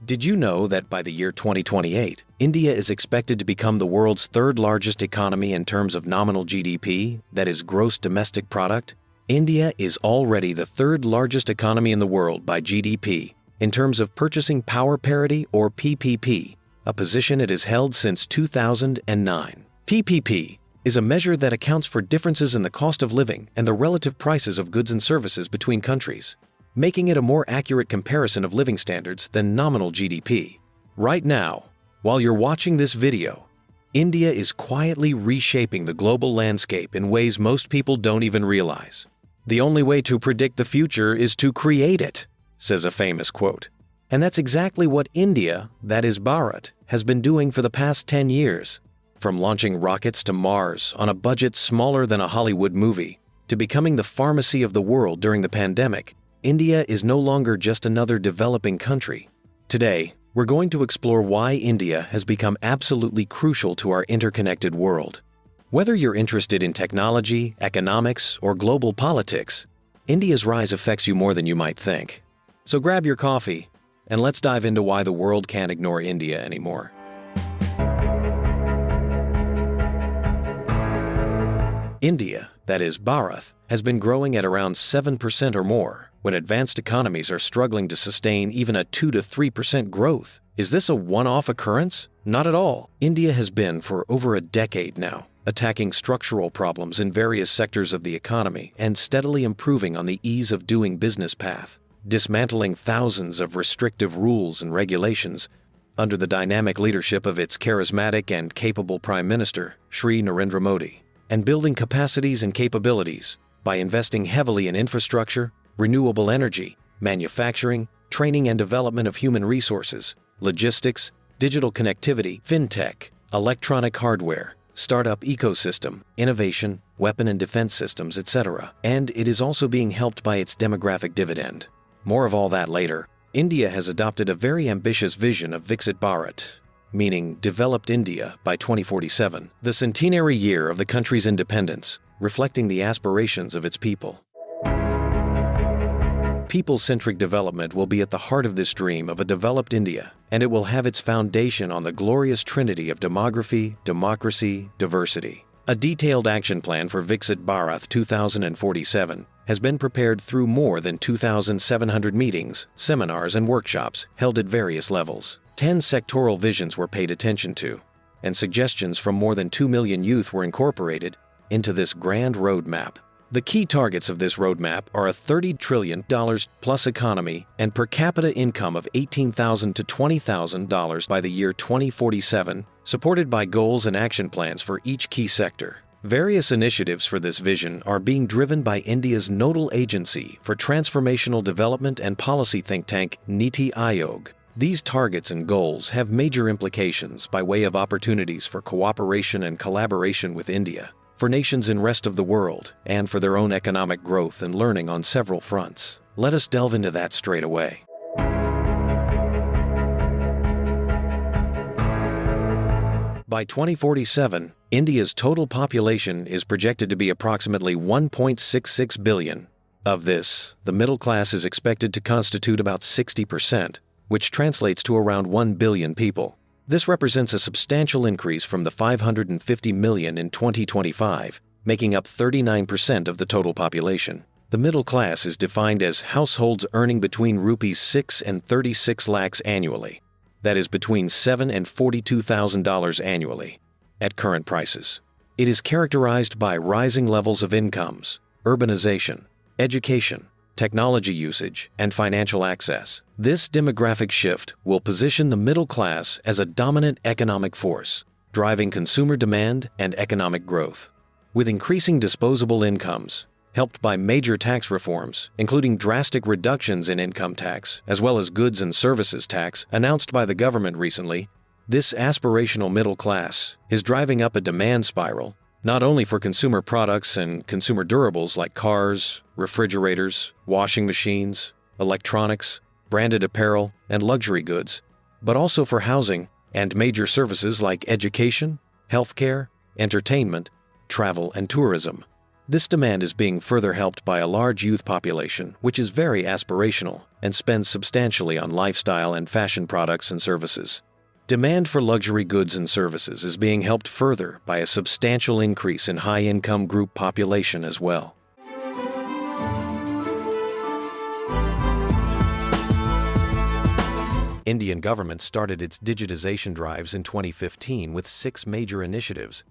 Did you know that by the year 2028, India is expected to become the world's third largest economy in terms of nominal GDP, that is, gross domestic product? India is already the third largest economy in the world by GDP in terms of purchasing power parity, or PPP, a position it has held since 2009. PPP is a measure that accounts for differences in the cost of living and the relative prices of goods and services between countries, making it a more accurate comparison of living standards than nominal GDP. Right now, while you're watching this video, India is quietly reshaping the global landscape in ways most people don't even realize. "The only way to predict the future is to create it," says a famous quote. And that's exactly what India, that is Bharat, has been doing for the past 10 years. From launching rockets to Mars on a budget smaller than a Hollywood movie, to becoming the pharmacy of the world during the pandemic, India is no longer just another developing country. Today, we're going to explore why India has become absolutely crucial to our interconnected world. Whether you're interested in technology, economics, or global politics, India's rise affects you more than you might think. So grab your coffee, and let's dive into why the world can't ignore India anymore. India, that is Bharat, has been growing at around 7% or more, when advanced economies are struggling to sustain even a 2 to 3% growth. Is this a one-off occurrence? Not at all. India has been for over a decade now, attacking structural problems in various sectors of the economy and steadily improving on the ease of doing business path, dismantling thousands of restrictive rules and regulations under the dynamic leadership of its charismatic and capable Prime Minister, Shri Narendra Modi, and building capacities and capabilities by investing heavily in infrastructure, renewable energy, manufacturing, training and development of human resources, logistics, digital connectivity, fintech, electronic hardware, startup ecosystem, innovation, weapon and defense systems, etc. And it is also being helped by its demographic dividend. More of all that later. India has adopted a very ambitious vision of Viksit Bharat, meaning developed India by 2047, the centenary year of the country's independence, reflecting the aspirations of its people. People-centric development will be at the heart of this dream of a developed India, and it will have its foundation on the glorious trinity of demography, democracy, diversity. A detailed action plan for Viksit Bharat 2047 has been prepared through more than 2,700 meetings, seminars, and workshops held at various levels. 10 sectoral visions were paid attention to, and suggestions from more than 2 million youth were incorporated into this grand roadmap. The key targets of this roadmap are a $30 trillion plus economy and per capita income of $18,000 to $20,000 by the year 2047, supported by goals and action plans for each key sector. Various initiatives for this vision are being driven by India's nodal agency for transformational development and policy think tank Niti Aayog. These targets and goals have major implications by way of opportunities for cooperation and collaboration with India, for nations in rest of the world, and for their own economic growth and learning on several fronts. Let us delve into that straight away. By 2047, India's total population is projected to be approximately 1.66 billion. Of this, the middle class is expected to constitute about 60%, which translates to around 1 billion people. This represents a substantial increase from the 550 million in 2025, making up 39% of the total population. The middle class is defined as households earning between rupees 6 and 36 lakhs annually. That is between $7,000 and $42,000 annually, at current prices. It is characterized by rising levels of incomes, urbanization, education, technology usage, and financial access. This demographic shift will position the middle class as a dominant economic force, driving consumer demand and economic growth. With increasing disposable incomes, helped by major tax reforms, including drastic reductions in income tax, as well as goods and services tax announced by the government recently, this aspirational middle class is driving up a demand spiral, not only for consumer products and consumer durables like cars, refrigerators, washing machines, electronics, branded apparel, and luxury goods, but also for housing and major services like education, healthcare, entertainment, travel, and tourism. This demand is being further helped by a large youth population, which is very aspirational and spends substantially on lifestyle and fashion products and services. Demand for luxury goods and services is being helped further by a substantial increase in high-income group population as well. Indian government started its digitization drives in 2015 with 6 major initiatives.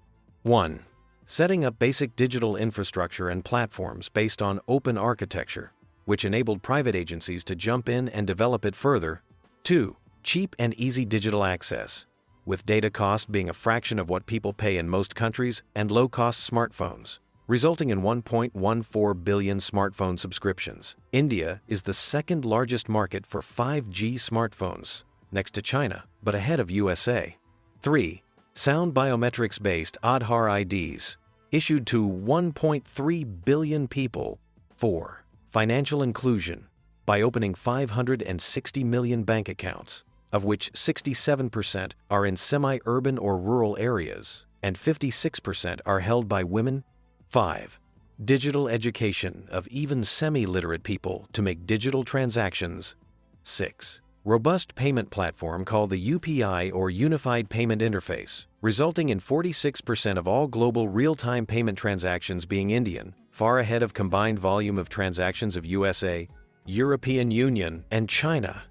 1. Setting up basic digital infrastructure and platforms based on open architecture, which enabled private agencies to jump in and develop it further. 2. Cheap and easy digital access, with data cost being a fraction of what people pay in most countries and low-cost smartphones, resulting in 1.14 billion smartphone subscriptions. India is the second largest market for 5G smartphones, next to China, but ahead of USA. 3. Sound biometrics-based Aadhaar IDs, issued to 1.3 billion people. 4. Financial inclusion, by opening 560 million bank accounts, of which 67% are in semi-urban or rural areas, and 56% are held by women. 5. Digital education of even semi-literate people to make digital transactions. 6. Robust payment platform called the UPI or Unified Payment Interface, resulting in 46% of all global real-time payment transactions being Indian, far ahead of combined volume of transactions of USA, European Union, and China.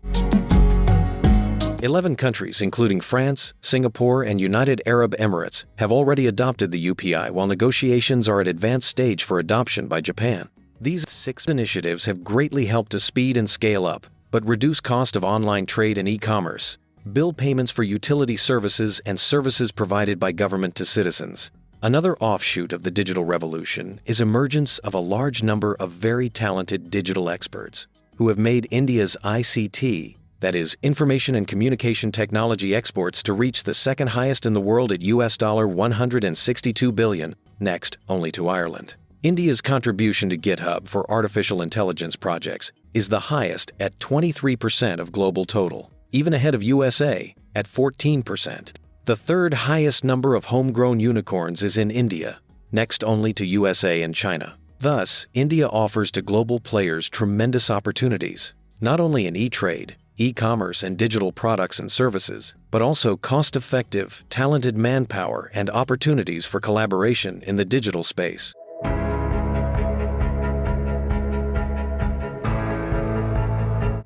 11 countries, including France, Singapore, and United Arab Emirates, have already adopted the UPI, while negotiations are at advanced stage for adoption by Japan. These 6 initiatives have greatly helped to speed and scale up, but reduce cost of online trade and e-commerce, bill payments for utility services and services provided by government to citizens. Another offshoot of the digital revolution is emergence of a large number of very talented digital experts who have made India's ICT, that is, information and communication technology exports, to reach the second highest in the world at $162 billion, next only to Ireland. India's contribution to GitHub for artificial intelligence projects is the highest at 23% of global total, even ahead of USA at 14%. The third highest number of homegrown unicorns is in India, next only to USA and China. Thus, India offers to global players tremendous opportunities, not only in e-trade, e-commerce, and digital products and services, but also cost-effective, talented manpower and opportunities for collaboration in the digital space.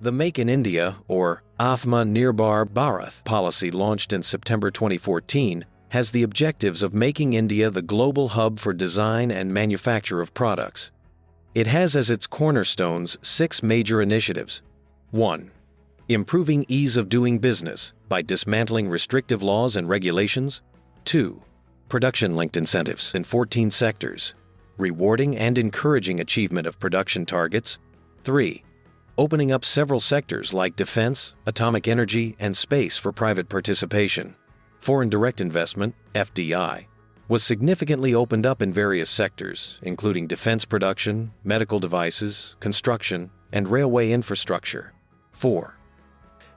The Make in India, or Atma-Nirbhar Bharat policy launched in September 2014, has the objectives of making India the global hub for design and manufacture of products. It has as its cornerstones 6 major initiatives. 1. Improving ease of doing business by dismantling restrictive laws and regulations. 2. Production-linked incentives in 14 sectors, rewarding and encouraging achievement of production targets. 3. Opening up several sectors like defense, atomic energy, and space for private participation. Foreign direct investment, FDI, was significantly opened up in various sectors, including defense production, medical devices, construction, and railway infrastructure. 4.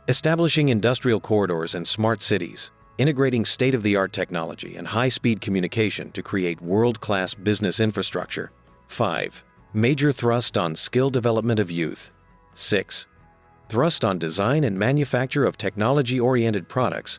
Establishing industrial corridors and smart cities, integrating state-of-the-art technology and high-speed communication to create world-class business infrastructure. 5. Major thrust on skill development of youth. 6. Thrust on design and manufacture of technology-oriented products.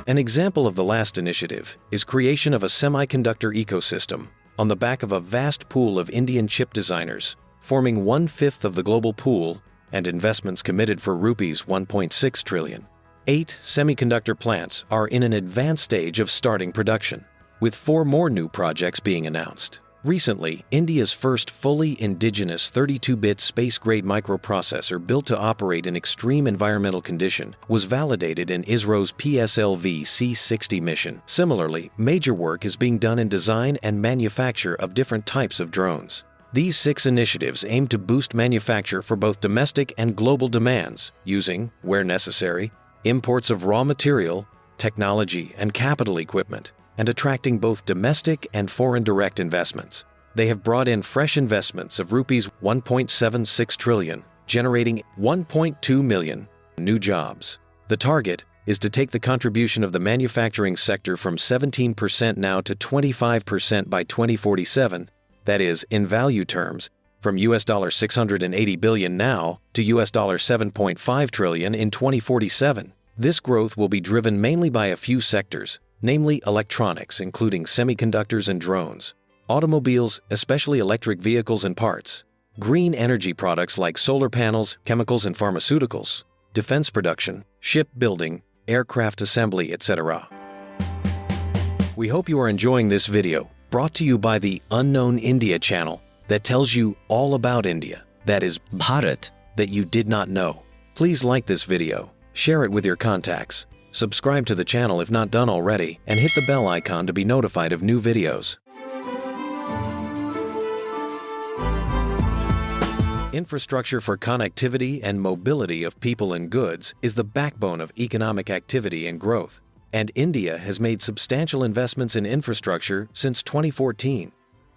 An example of the last initiative is creation of a semiconductor ecosystem on the back of a vast pool of Indian chip designers, forming 1/5 of the global pool, and investments committed for rupees 1.6 trillion. 8 semiconductor plants are in an advanced stage of starting production, with 4 more new projects being announced. Recently, India's first fully indigenous 32-bit space-grade microprocessor built to operate in extreme environmental condition was validated in ISRO's PSLV C-60 mission. Similarly, major work is being done in design and manufacture of different types of drones. These 6 initiatives aim to boost manufacture for both domestic and global demands, using, where necessary, imports of raw material, technology, and capital equipment, and attracting both domestic and foreign direct investments. They have brought in fresh investments of rupees 1.76 trillion, generating 1.2 million new jobs. The target is to take the contribution of the manufacturing sector from 17% now to 25% by 2047, that is, in value terms, from US $680 billion now to US $7.5 trillion in 2047. This growth will be driven mainly by a few sectors, namely electronics, including semiconductors and drones, automobiles, especially electric vehicles and parts, green energy products like solar panels, chemicals and pharmaceuticals, defense production, shipbuilding, aircraft assembly, etc. We hope you are enjoying this video, brought to you by the Unknown India channel that tells you all about India, that is Bharat, that you did not know. Please like this video, share it with your contacts, subscribe to the channel if not done already, and hit the bell icon to be notified of new videos. Infrastructure for connectivity and mobility of people and goods is the backbone of economic activity and growth, and India has made substantial investments in infrastructure since 2014.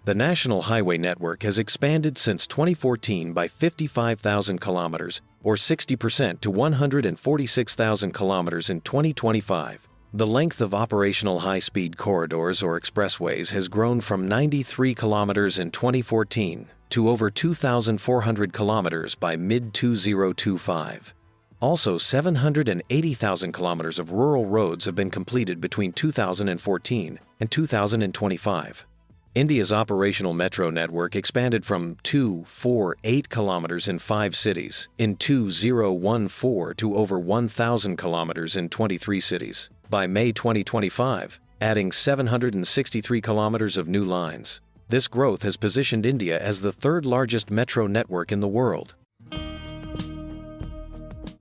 The national highway network has expanded since 2014 by 55,000 kilometers, or 60% to 146,000 kilometers in 2025. The length of operational high-speed corridors or expressways has grown from 93 kilometers in 2014 to over 2,400 kilometers by mid-2025. Also, 780,000 kilometers of rural roads have been completed between 2014 and 2025. India's operational metro network expanded from 248 kilometers in 5 cities in 2014 to over 1,000 kilometers in 23 cities by May 2025, adding 763 kilometers of new lines. This growth has positioned India as the third largest metro network in the world.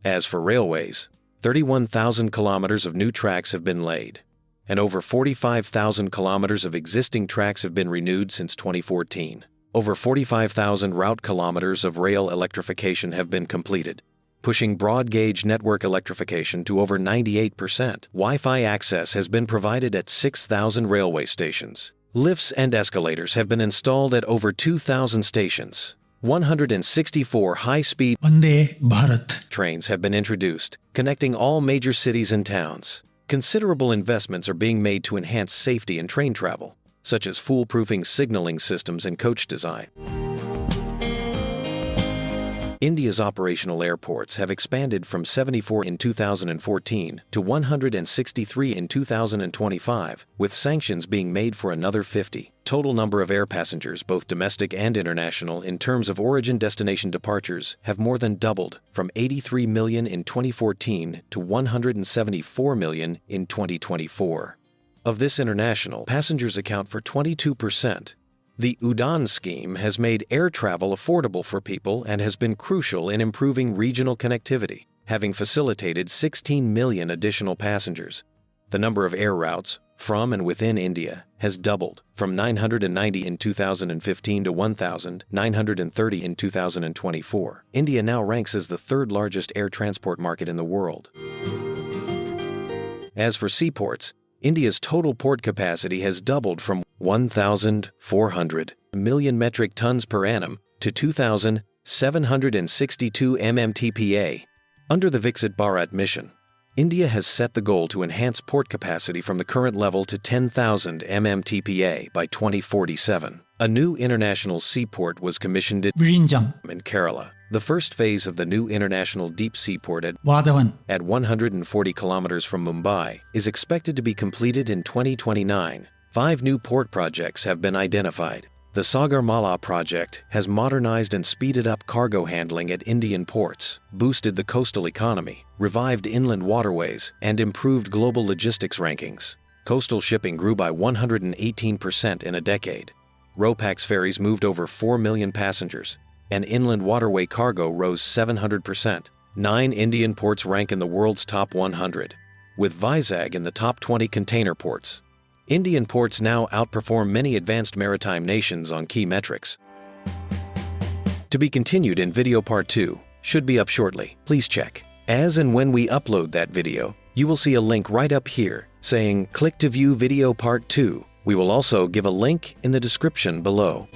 As for railways, 31,000 kilometers of new tracks have been laid, and over 45,000 kilometers of existing tracks have been renewed since 2014. Over 45,000 route kilometers of rail electrification have been completed, pushing broad-gauge network electrification to over 98%. Wi-Fi access has been provided at 6,000 railway stations. Lifts and escalators have been installed at over 2,000 stations. 164 high-speed Vande Bharat trains have been introduced, connecting all major cities and towns. Considerable investments are being made to enhance safety in train travel, such as foolproofing signaling systems and coach design. India's operational airports have expanded from 74 in 2014 to 163 in 2025, with sanctions being made for another 50. Total number of air passengers, both domestic and international, in terms of origin-destination departures, have more than doubled, from 83 million in 2014 to 174 million in 2024. Of this, international passengers account for 22%. The Udaan scheme has made air travel affordable for people and has been crucial in improving regional connectivity, having facilitated 16 million additional passengers. The number of air routes from and within India has doubled, from 990 in 2015 to 1,930 in 2024. India now ranks as the third largest air transport market in the world. As for seaports, India's total port capacity has doubled from 1,400 million metric tons per annum to 2,762 mmtpa. Under the Viksit Bharat mission, India has set the goal to enhance port capacity from the current level to 10,000 mmtpa by 2047. A new international seaport was commissioned in Kerala. The first phase of the new international deep seaport at 140 kilometers from Mumbai is expected to be completed in 2029. 5 new port projects have been identified. The Sagarmala project has modernized and speeded up cargo handling at Indian ports, boosted the coastal economy, revived inland waterways, and improved global logistics rankings. Coastal shipping grew by 118% in a decade. Ro-Pax ferries moved over 4 million passengers, and inland waterway cargo rose 700%. 9 Indian ports rank in the world's top 100, with Vizag in the top 20 container ports. Indian ports now outperform many advanced maritime nations on key metrics. To be continued in video part 2, should be up shortly. Please check. As and when we upload that video, you will see a link right up here saying click to view video part 2. We will also give a link in the description below.